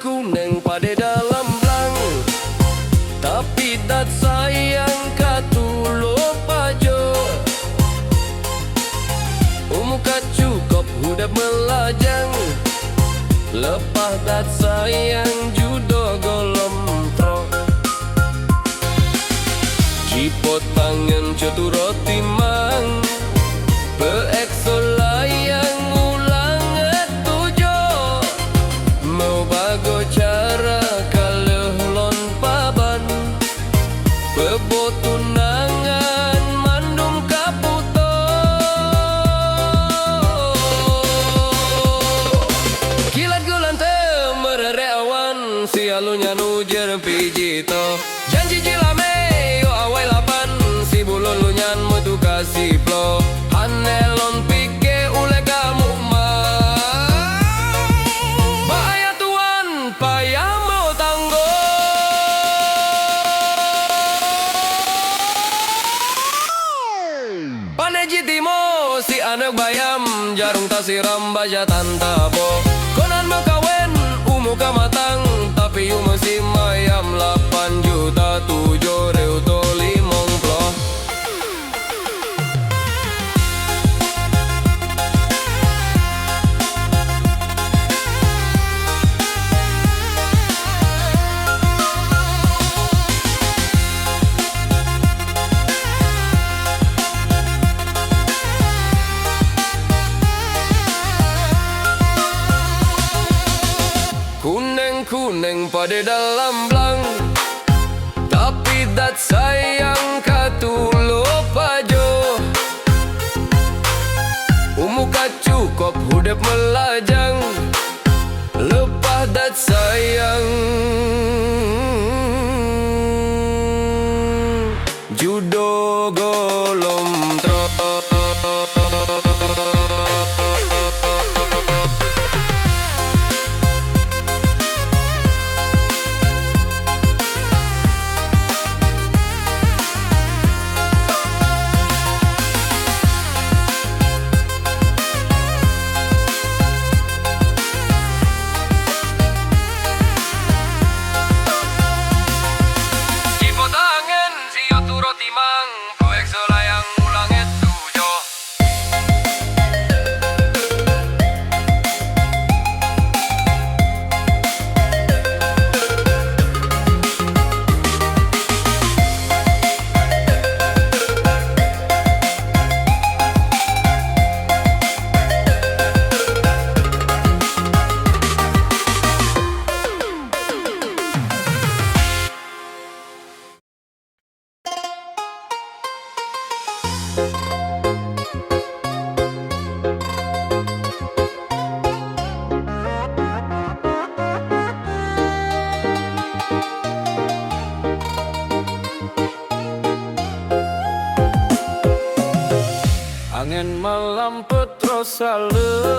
kuning pada dalam belang, tapi tak sayang katulok pajo. Muka cukup hudah melajang, lepas tak sayang judo golom tro. Jipot tangan ceturo timang, peekso layang ulang tujo. Mau bago cara kaleh lon paban, pebotunangan mandum kaputo. Kilat gulante merere awan, si alunya nujer pijito. Janji jilame yo awai lapan, si bulun lunyan metu kasih plo. Hanelon pike ule kamu mah, bahaya tuan payah mau tanggo. Paneji timo si anak bayam, jarung tasiram baja tantabo. Konan mau kawen umuka matang, tapi masih mayam 8 juta 7 reuto 50. Kuning pada dalam belang, tapi tak sayang katulok pajo. Muka cukup hudap melajang, lepas tak sayang judo golom tro. Angin malam petro saleh,